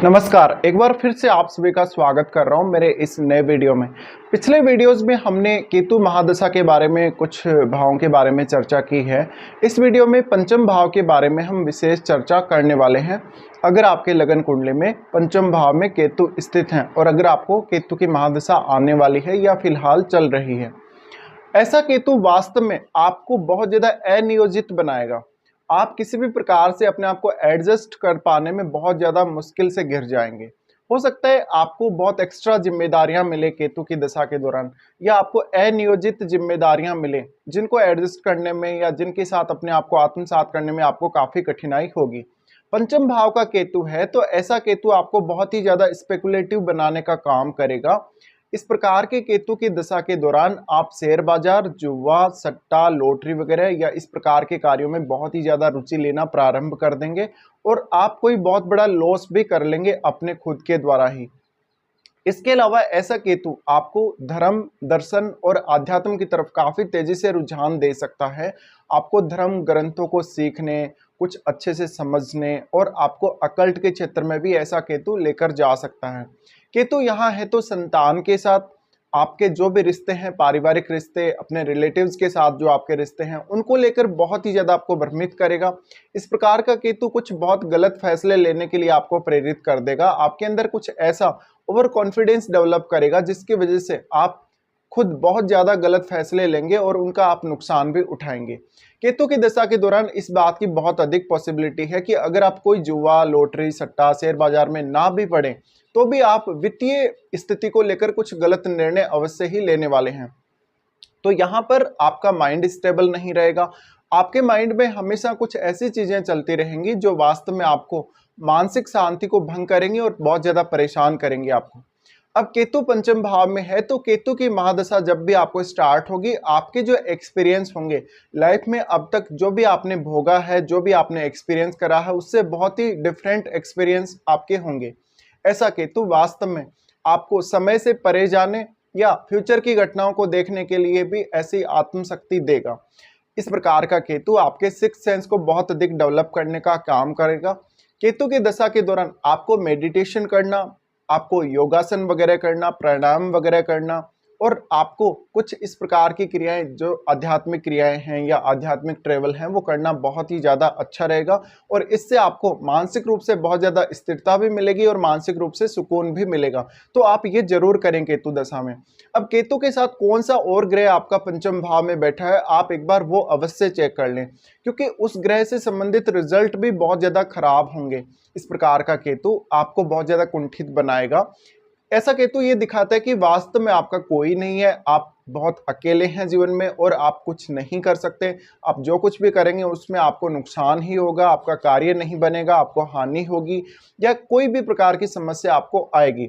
नमस्कार, एक बार फिर से आप सभी का स्वागत कर रहा हूं मेरे इस नए वीडियो में। पिछले वीडियोस में हमने केतु महादशा के बारे में कुछ भावों के बारे में चर्चा की है। इस वीडियो में पंचम भाव के बारे में हम विशेष चर्चा करने वाले हैं। अगर आपके लगन कुंडली में पंचम भाव में केतु स्थित हैं और अगर आपको केतु की महादशा आने वाली है या फिलहाल चल रही है, ऐसा केतु वास्तव में आपको बहुत ज़्यादा अनियोजित बनाएगा। आप किसी भी प्रकार से अपने आप को एडजस्ट कर पाने में बहुत ज़्यादा मुश्किल से घिर जाएंगे। हो सकता है आपको बहुत एक्स्ट्रा जिम्मेदारियां मिले केतु की दशा के दौरान, या आपको अनियोजित जिम्मेदारियां मिले जिनको एडजस्ट करने में या जिनके साथ अपने आप को आत्मसात करने में आपको काफ़ी कठिनाई होगी। पंचम भाव का केतु है तो ऐसा केतु आपको बहुत ही ज़्यादा स्पेकुलेटिव बनाने का काम करेगा। इस प्रकार के केतु की दशा के दौरान आप शेयर बाजार, जुआ, सट्टा, लॉटरी वगैरह या इस प्रकार के कार्यों में बहुत ही ज़्यादा रुचि लेना प्रारंभ कर देंगे और आप कोई बहुत बड़ा लॉस भी कर लेंगे अपने खुद के द्वारा ही। इसके अलावा ऐसा केतु आपको धर्म, दर्शन और आध्यात्म की तरफ काफ़ी तेजी से रुझान दे सकता है। आपको धर्म ग्रंथों को सीखने, कुछ अच्छे से समझने और आपको अकल्ट के क्षेत्र में भी ऐसा केतु लेकर जा सकता है। केतु यहाँ है तो संतान के साथ आपके जो भी रिश्ते हैं, पारिवारिक रिश्ते, अपने रिलेटिव्स के साथ जो आपके रिश्ते हैं, उनको लेकर बहुत ही ज़्यादा आपको भ्रमित करेगा। इस प्रकार का केतु कुछ बहुत गलत फैसले लेने के लिए आपको प्रेरित कर देगा। आपके अंदर कुछ ऐसा ओवर कॉन्फिडेंस डेवलप करेगा जिसकी वजह से आप खुद बहुत ज़्यादा गलत फैसले लेंगे और उनका आप नुकसान भी उठाएंगे। केतु की दशा के दौरान इस बात की बहुत अधिक पॉसिबिलिटी है कि अगर आप कोई जुआ, लॉटरी, सट्टा, शेयर बाजार में ना भी पड़े तो भी आप वित्तीय स्थिति को लेकर कुछ गलत निर्णय अवश्य ही लेने वाले हैं। तो यहाँ पर आपका माइंड स्टेबल नहीं रहेगा। आपके माइंड में हमेशा कुछ ऐसी चीजें चलती रहेंगी जो वास्तव में आपको मानसिक शांति को भंग करेंगी और बहुत ज्यादा परेशान करेंगी आपको। अब केतु पंचम भाव में है तो केतु की महादशा जब भी आपको स्टार्ट होगी, आपके जो एक्सपीरियंस होंगे लाइफ में अब तक जो भी आपने भोगा है, जो भी आपने एक्सपीरियंस करा है, उससे बहुत ही डिफरेंट एक्सपीरियंस आपके होंगे। ऐसा केतु वास्तव में आपको समय से परे जाने या फ्यूचर की घटनाओं को देखने के लिए भी ऐसी आत्मशक्ति देगा। इस प्रकार का केतु आपके सिक्स सेंस को बहुत अधिक डेवलप करने का काम करेगा। केतु की दशा के दौरान आपको मेडिटेशन करना, आपको योगासन वगैरह करना, प्राणायाम वगैरह करना और आपको कुछ इस प्रकार की क्रियाएं जो आध्यात्मिक क्रियाएं हैं या आध्यात्मिक ट्रेवल हैं वो करना बहुत ही ज़्यादा अच्छा रहेगा और इससे आपको मानसिक रूप से बहुत ज़्यादा स्थिरता भी मिलेगी और मानसिक रूप से सुकून भी मिलेगा। तो आप ये जरूर करें केतु दशा में। अब केतु के साथ कौन सा और ग्रह आपका पंचम भाव में बैठा है, आप एक बार वो अवश्य चेक कर लें, क्योंकि उस ग्रह से संबंधित रिजल्ट भी बहुत ज़्यादा खराब होंगे। इस प्रकार का केतु आपको बहुत ज़्यादा कुंठित बनाएगा। ऐसा केतु ये दिखाता है कि वास्तव में आपका कोई नहीं है, आप बहुत अकेले हैं जीवन में और आप कुछ नहीं कर सकते। आप जो कुछ भी करेंगे उसमें आपको नुकसान ही होगा, आपका कार्य नहीं बनेगा, आपको हानि होगी या कोई भी प्रकार की समस्या आपको आएगी।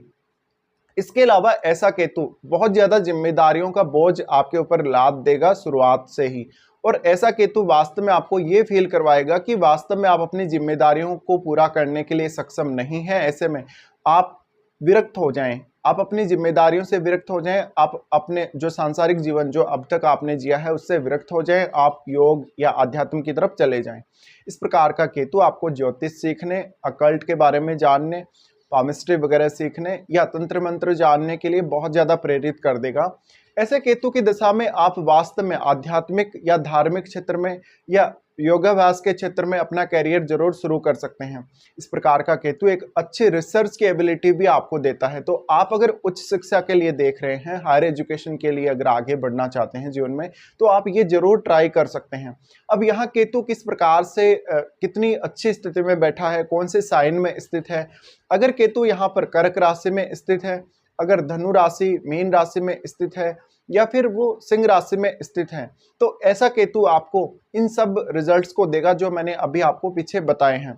इसके अलावा ऐसा केतु बहुत ज़्यादा जिम्मेदारियों का बोझ आपके ऊपर लाद देगा शुरुआत से ही, और ऐसा केतु वास्तव में आपको ये फील करवाएगा कि वास्तव में आप अपनी जिम्मेदारियों को पूरा करने के लिए सक्षम नहीं हैं। ऐसे में आप विरक्त हो जाएं, आप अपनी जिम्मेदारियों से विरक्त हो जाएं, आप अपने जो सांसारिक जीवन जो अब तक आपने जिया है उससे विरक्त हो जाएं, आप योग या अध्यात्म की तरफ चले जाएं। इस प्रकार का केतु आपको ज्योतिष सीखने, अकल्ट के बारे में जानने, पामिस्ट्री वगैरह सीखने या तंत्र मंत्र जानने के लिए बहुत ज़्यादा प्रेरित कर देगा। ऐसे केतु की दशा में आप वास्तव में आध्यात्मिक या धार्मिक क्षेत्र में या योगाभ्यास के क्षेत्र में अपना कैरियर जरूर शुरू कर सकते हैं। इस प्रकार का केतु एक अच्छी रिसर्च की एबिलिटी भी आपको देता है। तो आप अगर उच्च शिक्षा के लिए देख रहे हैं, हायर एजुकेशन के लिए अगर आगे बढ़ना चाहते हैं जीवन में, तो आप ये जरूर ट्राई कर सकते हैं। अब यहाँ केतु किस प्रकार से कितनी अच्छी स्थिति में बैठा है, कौन से साइन में स्थित है। अगर केतु यहाँ पर कर्क राशि में स्थित है, अगर धनु राशि, मीन राशि में स्थित है या फिर वो सिंह राशि में स्थित है, तो ऐसा केतु आपको इन सब रिजल्ट्स को देगा जो मैंने अभी आपको पीछे बताए हैं।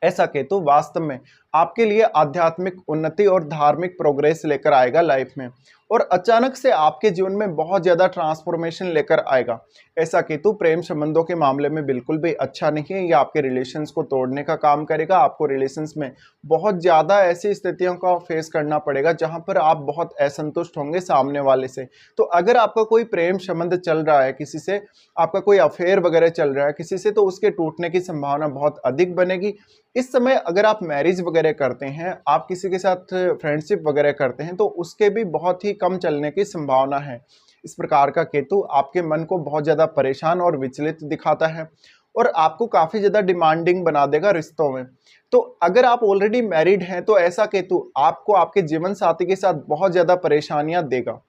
ऐसा केतु वास्तव में आपके लिए आध्यात्मिक उन्नति और धार्मिक प्रोग्रेस लेकर आएगा लाइफ में, और अचानक से आपके जीवन में बहुत ज़्यादा ट्रांसफॉर्मेशन लेकर आएगा। ऐसा केतु प्रेम संबंधों के मामले में बिल्कुल भी अच्छा नहीं है, ये आपके रिलेशंस को तोड़ने का काम करेगा। आपको रिलेशंस में बहुत ज़्यादा ऐसी स्थितियों का फेस करना पड़ेगा जहाँ पर आप बहुत असंतुष्ट होंगे सामने वाले से। तो अगर आपका कोई प्रेम संबंध चल रहा है किसी से, आपका कोई अफेयर वगैरह चल रहा है किसी से, तो उसके टूटने की संभावना बहुत अधिक बनेगी। इस समय अगर आप मैरिज वगैरह करते हैं, आप किसी के साथ फ्रेंडशिप वगैरह करते हैं, तो उसके भी बहुत ही कम चलने की संभावना है। इस प्रकार का केतु आपके मन को बहुत ज़्यादा परेशान और विचलित दिखाता है और आपको काफ़ी ज़्यादा डिमांडिंग बना देगा रिश्तों में। तो अगर आप ऑलरेडी मैरिड हैं तो ऐसा केतु आपको आपके जीवन साथी के साथ बहुत ज़्यादा परेशानियां देगा।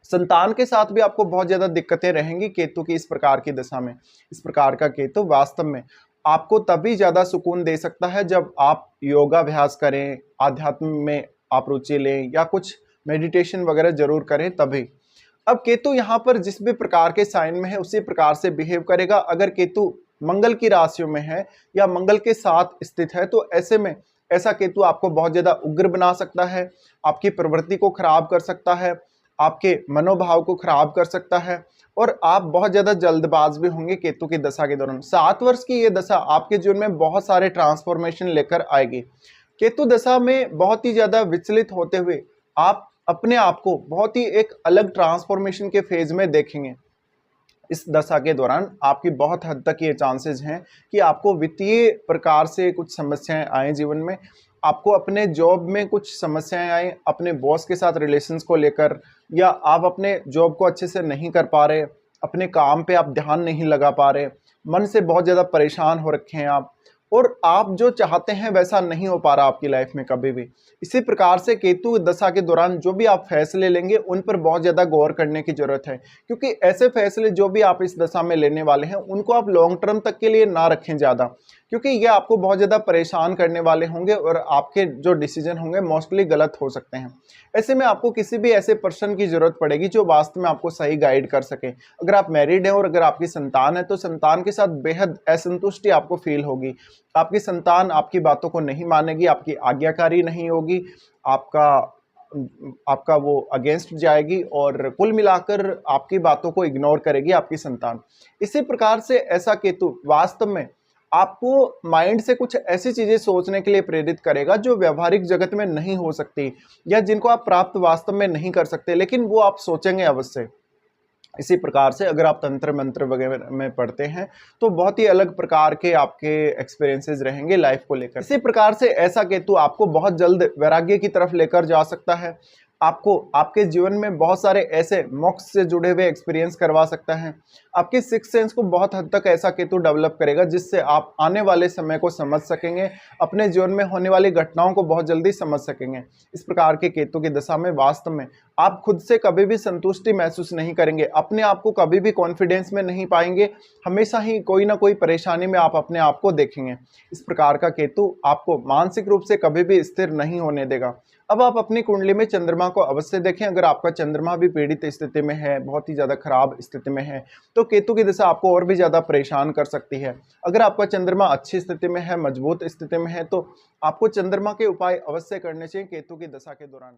संतान के साथ भी आपको बहुत ज़्यादा दिक्कतें रहेंगी केतु की इस प्रकार की दशा में। इस प्रकार का केतु वास्तव में आपको तभी ज़्यादा सुकून दे सकता है जब आप योगाभ्यास करें, आध्यात्म में आप रुचि लें या कुछ मेडिटेशन वगैरह जरूर करें तभी। अब केतु यहाँ पर जिस भी प्रकार के साइन में है उसी प्रकार से बिहेव करेगा। अगर केतु मंगल की राशियों में है या मंगल के साथ स्थित है तो ऐसे में ऐसा केतु आपको बहुत ज़्यादा उग्र बना सकता है, आपकी प्रवृत्ति को खराब कर सकता है, आपके मनोभाव को खराब कर सकता है और आप बहुत ज़्यादा जल्दबाज भी होंगे केतु की दशा के दौरान। 7 वर्ष की ये दशा आपके जीवन में बहुत सारे ट्रांसफॉर्मेशन लेकर आएगी। केतु दशा में बहुत ही ज़्यादा विचलित होते हुए आप अपने आप को बहुत ही एक अलग ट्रांसफॉर्मेशन के फेज में देखेंगे। इस दशा के दौरान आपकी बहुत हद तक ये चांसेस हैं कि आपको वित्तीय प्रकार से कुछ समस्याएं आए जीवन में, आपको अपने जॉब में कुछ समस्याएं आए, अपने बॉस के साथ रिलेशंस को लेकर, या आप अपने जॉब को अच्छे से नहीं कर पा रहे, अपने काम पे आप ध्यान नहीं लगा पा रहे, मन से बहुत ज़्यादा परेशान हो रखे हैं आप, और आप जो चाहते हैं वैसा नहीं हो पा रहा आपकी लाइफ में कभी भी। इसी प्रकार से केतु दशा के दौरान जो भी आप फैसले लेंगे उन पर बहुत ज़्यादा गौर करने की जरूरत है, क्योंकि ऐसे फैसले जो भी आप इस दशा में लेने वाले हैं उनको आप लॉन्ग टर्म तक के लिए ना रखें ज़्यादा, क्योंकि ये आपको बहुत ज़्यादा परेशान करने वाले होंगे और आपके जो डिसीजन होंगे मोस्टली गलत हो सकते हैं। ऐसे में आपको किसी भी ऐसे पर्सन की ज़रूरत पड़ेगी जो वास्तव में आपको सही गाइड कर सके। अगर आप मैरिड हैं और अगर आपकी संतान है तो संतान के साथ बेहद असंतुष्टि आपको फील होगी। आपकी संतान आपकी बातों को नहीं मानेगी, आपकी आज्ञाकारी नहीं होगी, आपका वो अगेंस्ट जाएगी और कुल मिलाकर आपकी बातों को इग्नोर करेगी आपकी संतान। इसी प्रकार से ऐसा केतु वास्तव में आपको माइंड से कुछ ऐसी चीजें सोचने के लिए प्रेरित करेगा जो व्यवहारिक जगत में नहीं हो सकती या जिनको आप प्राप्त वास्तव में नहीं कर सकते, लेकिन वो आप सोचेंगे अवश्य। इसी प्रकार से अगर आप तंत्र मंत्र वगैरह में पढ़ते हैं तो बहुत ही अलग प्रकार के आपके एक्सपीरियंसेस रहेंगे लाइफ को लेकर। इसी प्रकार से ऐसा केतु आपको बहुत जल्द वैराग्य की तरफ लेकर जा सकता है, आपको आपके जीवन में बहुत सारे ऐसे मोक्ष से जुड़े हुए एक्सपीरियंस करवा सकता है। आपकी सिक्स सेंस को बहुत हद तक ऐसा केतु डेवलप करेगा जिससे आप आने वाले समय को समझ सकेंगे, अपने जीवन में होने वाली घटनाओं को बहुत जल्दी समझ सकेंगे। इस प्रकार के केतु की दशा में वास्तव में आप खुद से कभी भी संतुष्टि महसूस नहीं करेंगे, अपने आप को कभी भी कॉन्फिडेंस में नहीं पाएंगे, हमेशा ही कोई ना कोई परेशानी में आप अपने आप को देखेंगे। इस प्रकार का केतु आपको मानसिक रूप से कभी भी स्थिर नहीं होने देगा। अब आप अपनी कुंडली में चंद्रमा को अवश्य देखें। अगर आपका चंद्रमा भी पीड़ित स्थिति में है, बहुत ही ज़्यादा खराब स्थिति में है, तो केतु की दशा आपको और भी ज़्यादा परेशान कर सकती है। अगर आपका चंद्रमा अच्छी स्थिति में है, मजबूत स्थिति में है, तो आपको चंद्रमा के उपाय अवश्य करने चाहिए केतु की दशा के दौरान।